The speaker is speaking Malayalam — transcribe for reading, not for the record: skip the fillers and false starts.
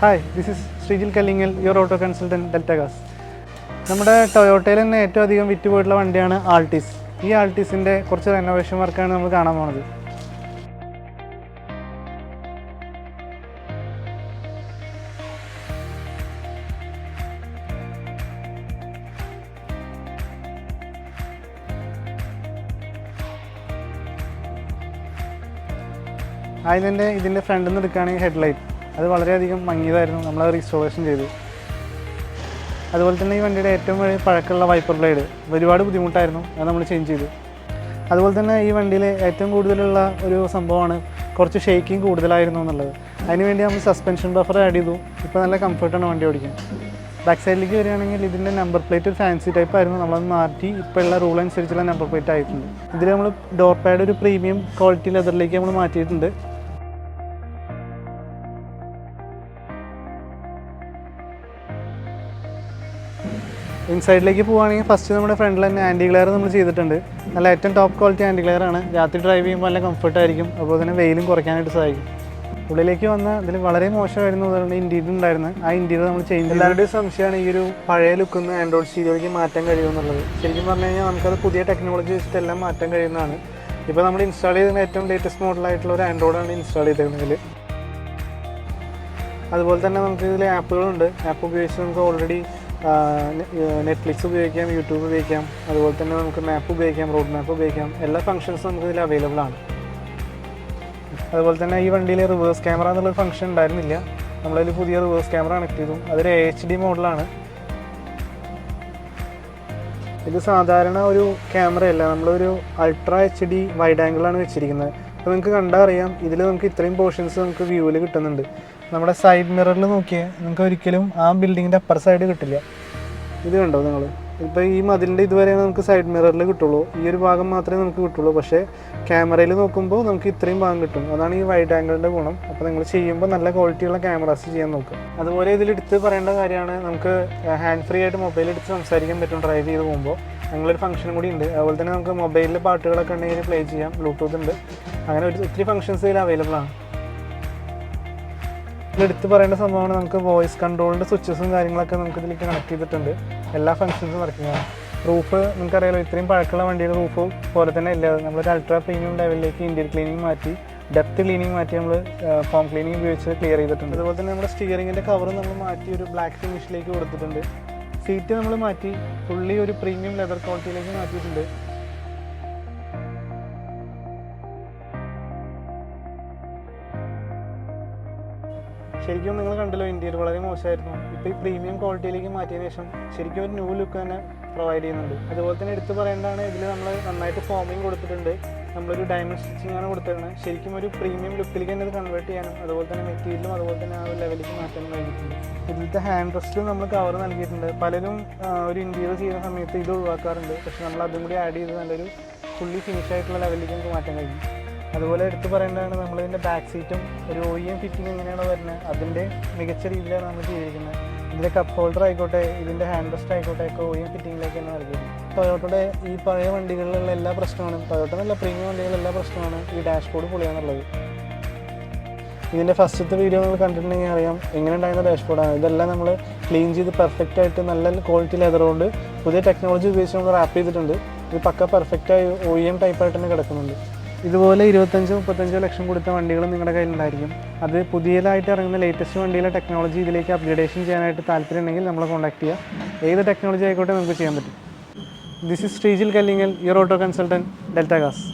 Hi, this is Srijil Kallingal, your auto consultant, Delta Gas. നമ്മുടെ ടൊയോട്ടയിൽ തന്നെ ഏറ്റവും അധികം വിറ്റുപോയിട്ടുള്ള വണ്ടിയാണ് ആൾട്ടിസ്. ഈ ആൾട്ടിസിൻ്റെ കുറച്ച് റെനോവേഷൻ വർക്കാണ് നമ്മൾ കാണാൻ പോകുന്നത്. ആദ്യം തന്നെ ഇതിൻ്റെ ഫ്രണ്ടിൽ നിന്ന് എടുക്കുകയാണെങ്കിൽ ഹെഡ്ലൈറ്റ് അത് വളരെയധികം മങ്ങിയതായിരുന്നു, നമ്മളത് റീസ്റ്റോറേഷൻ ചെയ്തു. അതുപോലെ തന്നെ ഈ വണ്ടിയുടെ ഏറ്റവും വലിയ പഴക്കമുള്ള വൈപ്പർ ബ്ലേഡ് ഒരുപാട് ബുദ്ധിമുട്ടായിരുന്നു, അത് നമ്മൾ ചേഞ്ച് ചെയ്തു. അതുപോലെ തന്നെ ഈ വണ്ടിയിൽ ഏറ്റവും കൂടുതലുള്ള ഒരു സംഭവമാണ് കുറച്ച് ഷേക്കിങ് കൂടുതലായിരുന്നു എന്നുള്ളത്. അതിനുവേണ്ടി നമ്മൾ സസ്പെൻഷൻ ബഫർ ആഡ് ചെയ്തു. ഇപ്പോൾ നല്ല കംഫർട്ടാണ് വണ്ടി ഓടിക്കാൻ. ബാക്ക് സൈഡിലേക്ക് വരികയാണെങ്കിൽ ഇതിൻ്റെ നമ്പർ പ്ലേറ്റ് ഒരു ഫാൻസി ടൈപ്പ് ആയിരുന്നു, നമ്മളത് മാറ്റി ഇപ്പോൾ ഉള്ള റൂൾ അനുസരിച്ചുള്ള നമ്പർ പ്ലേറ്റ് ആയിട്ടുണ്ട്. ഇതിൽ നമ്മൾ ഡോർ പാഡ് ഒരു പ്രീമിയം ക്വാളിറ്റി ലെതറിലേക്ക് നമ്മൾ മാറ്റിയിട്ടുണ്ട്. ഇൻസൈഡിലേക്ക് പോവുകയാണെങ്കിൽ ഫസ്റ്റ് നമ്മുടെ ഫ്രണ്ടിൽ തന്നെ ആൻറ്റി ഗ്ലെയർ നമ്മൾ ചെയ്തിട്ടുണ്ട്. നല്ല ഏറ്റവും ടോപ്പ് ക്വാളിറ്റി ആൻറ്റി ഗ്ലെയർ ആണ്. രാത്രി ഡ്രൈവ് ചെയ്യുമ്പോൾ നല്ല കംഫർട്ടായിരിക്കും, അതുപോലെ തന്നെ വെയിലും കുറയ്ക്കാനായിട്ട് സഹായിക്കും. ഉള്ളിലേക്ക് വന്ന ഇതിൽ വളരെ മോശമായിരുന്നു അതുകൊണ്ട് ഇൻറ്റീരിയർ ഉണ്ടായിരുന്നു. ആ ഇൻറ്റീരിയർ നമ്മൾ ചേഞ്ച് എല്ലാവരുടെയും സംശയമാണ് ഈ ഒരു പഴയ ലുക്കിൽ ആൻഡ്രോയിഡ് സ്റ്റീരിയോയിലേക്ക് മാറ്റാൻ കഴിയുമെന്നുള്ളത്. ശരിക്കും പറഞ്ഞു കഴിഞ്ഞാൽ നമുക്കത് പുതിയ ടെക്നോളജി വെച്ചിട്ട് എല്ലാം മാറ്റാൻ കഴിയുന്നതാണ്. ഇപ്പോൾ നമ്മൾ ഇൻസ്റ്റാൾ ചെയ്തിരുന്ന ഏറ്റവും ലേറ്റസ്റ്റ് മോഡലായിട്ടുള്ള ഒരു ആൻഡ്രോയിഡാണ് ഇൻസ്റ്റാൾ ചെയ്തിരുന്നതിൽ. അതുപോലെ തന്നെ നമുക്ക് ഇതിൽ ആപ്പുകളുണ്ട്. ആപ്പ് ഉപയോഗിച്ച് നമുക്ക് ഓൾറെഡി നെറ്റ്ഫ്ലിക്സ് ഉപയോഗിക്കാം, യൂട്യൂബ് ഉപയോഗിക്കാം, അതുപോലെ തന്നെ നമുക്ക് മാപ്പ് ഉപയോഗിക്കാം, റോഡ് മാപ്പ് ഉപയോഗിക്കാം. എല്ലാ ഫംഗ്ഷൻസും നമുക്ക് ഇതിൽ അവൈലബിൾ ആണ്. അതുപോലെ തന്നെ ഈ വണ്ടിയിൽ റിവേഴ്സ് ക്യാമറ എന്നുള്ളൊരു ഫംഗ്ഷൻ ഉണ്ടായിരുന്നില്ല. നമ്മളതിൽ പുതിയ റിവേഴ്സ് ക്യാമറ കണക്ട് ചെയ്തു. അതൊരു HD മോഡലാണ്. ഇത് സാധാരണ ഒരു ക്യാമറയല്ല, നമ്മളൊരു അൾട്രാ HD വൈഡ് ആംഗിളാണ് വെച്ചിരിക്കുന്നത്. അപ്പോൾ നിങ്ങൾക്ക് കണ്ടാൽ അറിയാം ഇതിൽ നമുക്ക് ഇത്രയും പോർഷൻസ് നമുക്ക് വ്യൂവിൽ കിട്ടുന്നുണ്ട്. നമ്മുടെ സൈഡ് മിററിൽ നോക്കിയാൽ നമുക്ക് ഒരിക്കലും ആ ബിൽഡിങ്ങിൻ്റെ അപ്പർ സൈഡ് കിട്ടില്ല. ഇത് കണ്ടോ നിങ്ങൾ? ഇപ്പോൾ ഈ മതിലിൻ്റെ ഇതുവരെ നമുക്ക് സൈഡ് മിററിൽ കിട്ടുള്ളൂ, ഈ ഒരു ഭാഗം മാത്രമേ നമുക്ക് കിട്ടുള്ളൂ. പക്ഷേ ക്യാമറയിൽ നോക്കുമ്പോൾ നമുക്ക് ഇത്രയും ഭാഗം കിട്ടും. അതാണ് ഈ വൈഡ് ആംഗിളിൻ്റെ ഗുണം. അപ്പോൾ നിങ്ങൾ ചെയ്യുമ്പോൾ നല്ല ക്വാളിറ്റിയുള്ള ക്യാമറാസ് ചെയ്യാൻ നോക്കുക. അതുപോലെ ഇതിലെടുത്ത് പറയേണ്ട കാര്യമാണ്, നമുക്ക് ഹാൻഡ് ഫ്രീ ആയിട്ട് മൊബൈൽ എടുത്ത് സംസാരിക്കാൻ പറ്റും ഡ്രൈവ് ചെയ്ത് പോകുമ്പോൾ. ഞങ്ങളൊരു ഫംഗ്ഷൻ കൂടി ഉണ്ട്. അതുപോലെ തന്നെ നമുക്ക് മൊബൈലിൽ പാട്ടുകളൊക്കെ ഉണ്ടെങ്കിൽ പ്ലേ ചെയ്യാം, ബ്ലൂടൂത്ത് ഉണ്ട്. അങ്ങനെ ഒത്തിരി ഫംഗ്ഷൻസ് ഇതിൽ അവൈലബിൾ ആണ്. ഇതിലെടുത്ത് പറയേണ്ട സംഭവമാണ്, നമുക്ക് വോയിസ് കൺട്രോളിൻ്റെ സ്വിച്ചസും കാര്യങ്ങളൊക്കെ നമുക്ക് ഇതിലേക്ക് കണക്ട് ചെയ്തിട്ടുണ്ട്. എല്ലാ ഫംഗ്ഷൻസും വർക്കിങ്ങാണ്. റൂഫ് നിങ്ങൾക്കറിയാലോ, ഇത്രയും പഴക്കമുള്ള വണ്ടിയുടെ റൂഫ് പോലെ തന്നെ ഇല്ല. നമ്മളൊരു അൾട്രാ പ്രീമിയം ലെവലിലേക്ക് ഇന്റീരിയർ ക്ലീനിങ് മാറ്റി, ഡെപ്ത് ക്ലീനിങ് മാറ്റി നമ്മൾ ഫോം ക്ലീനിങ് ഉപയോഗിച്ച് ക്ലിയർ ചെയ്തിട്ടുണ്ട്. അതുപോലെ തന്നെ നമ്മുടെ സ്റ്റിയറിങ്ങിൻ്റെ കവർ നമ്മൾ മാറ്റി ഒരു ബ്ലാക്ക് ഫിനിഷിലേക്ക് കൊടുത്തിട്ടുണ്ട്. സീറ്റ് നമ്മൾ മാറ്റി ഫുള്ളി ഒരു പ്രീമിയം ലെതർ ക്വാളിറ്റിയിലേക്ക് മാറ്റിയിട്ടുണ്ട്. ശരിക്കും നിങ്ങൾ കണ്ടല്ലോ, ഇന്ത്യയിൽ വളരെ മോശമായിരുന്നു. ഇപ്പോൾ ഈ പ്രീമിയം ക്വാളിറ്റിയിലേക്ക് മാറ്റിയതിനു ശേഷം ശരിക്കും ഒരു ന്യൂ ലുക്ക് തന്നെ പ്രൊവൈഡ് ചെയ്യുന്നുണ്ട്. അതുപോലെ തന്നെ എടുത്ത് പറയേണ്ടതാണ്, ഇതിൽ നമ്മൾ നന്നായിട്ട് ഫോമിങ് കൊടുത്തിട്ടുണ്ട്. നമ്മളൊരു ഡയമണ്ട് സ്റ്റിച്ചിങ് ആണ് കൊടുത്തിരുന്നത്. ശരിക്കും ഒരു പ്രീമിയം ലുക്കിലേക്ക് തന്നെ ഇത് കൺവേർട്ട് ചെയ്യാനും അതുപോലെ തന്നെ മെറ്റീരിയലും അതുപോലെ തന്നെ ആ ഒരു ലെവലിലേക്ക് മാറ്റാനും കഴിഞ്ഞിട്ടുണ്ട്. ഇതിലത്തെ ഹാൻഡ് റെസ്റ്റിലും നമ്മൾ കവർ നൽകിയിട്ടുണ്ട്. പലരും ഒരു ഇന്റീരിയർ ചെയ്യുന്ന സമയത്ത് ഇത് ഒഴിവാക്കാറുണ്ട്, പക്ഷെ നമ്മൾ അതും കൂടി ആഡ് ചെയ്ത് നല്ലൊരു ഫുള്ളി ഫിനിഷ് ആയിട്ടുള്ള ലെവലിലേക്ക് നമുക്ക് മാറ്റാൻ കഴിയും. അതുപോലെ എടുത്ത് പറയേണ്ടതാണ്, നമ്മളിതിൻ്റെ ബാക്ക് സീറ്റും ഒരു OEM ഫിറ്റിംഗ് എങ്ങനെയാണോ വരുന്നത് അതിൻ്റെ മികച്ച രീതിയിലാണ് നമ്മൾ ചെയ്തിരിക്കുന്നത്. ഇതിൻ്റെ കപ്പ് ഹോൾഡർ ആയിക്കോട്ടെ, ഇതിൻ്റെ ഹാൻഡ് റെസ്റ്റ് ആയിക്കോട്ടെ ഒക്കെ OEM ഫിറ്റിങ്ങിലേക്ക് തന്നെ നൽകിയത്. ടൊയോട്ടയുടെ ഈ പഴയ വണ്ടികളിലുള്ള എല്ലാ പ്രശ്നമാണ്, ടൊയോട്ട നല്ല പ്രീമിയം വണ്ടികളിലെല്ലാ പ്രശ്നമാണ് ഈ ഡാഷ്ബോർഡ് പൊളിയാന്നുള്ളത്. ഇതിൻ്റെ ഫസ്റ്റത്തെ വീഡിയോ നിങ്ങൾ കണ്ടിട്ടുണ്ടെങ്കിൽ അറിയാം എങ്ങനെ ഉണ്ടായിരുന്ന ഡാഷ്ബോർഡാണ്. ഇതെല്ലാം നമ്മൾ ക്ലീൻ ചെയ്ത് പെർഫെക്റ്റ് ആയിട്ട് നല്ല ക്വാളിറ്റി ലെതർ കൊണ്ട് പുതിയ ടെക്നോളജി ഉപയോഗിച്ച് നമ്മൾ റാപ്പ് ചെയ്തിട്ടുണ്ട്. ഇത് പക്ക പെർഫെക്റ്റായി OEM ടൈപ്പായിട്ട് തന്നെ കിടക്കുന്നുണ്ട്. ഇതുപോലെ 25-35 ലക്ഷം കൊടുത്ത വണ്ടികൾ നിങ്ങളുടെ കയ്യിലുണ്ടായിരിക്കും. അത് പുതിയതായിട്ട് ഇറങ്ങുന്ന ലേറ്റസ്റ്റ് വണ്ടിയിലെ ടെക്നോളജി ഇതിലേക്ക് അപ്ഗ്രേഡേഷൻ ചെയ്യാനായിട്ട് താല്പര്യം ഉണ്ടെങ്കിൽ നമ്മളെ കോൺടാക്ട് ചെയ്യുക. ഏത് ടെക്നോളജി ആയിക്കോട്ടെ നമുക്ക് ചെയ്യാൻ പറ്റും. This is Sreejil Kallingal, your auto consultant, Delta Gauss.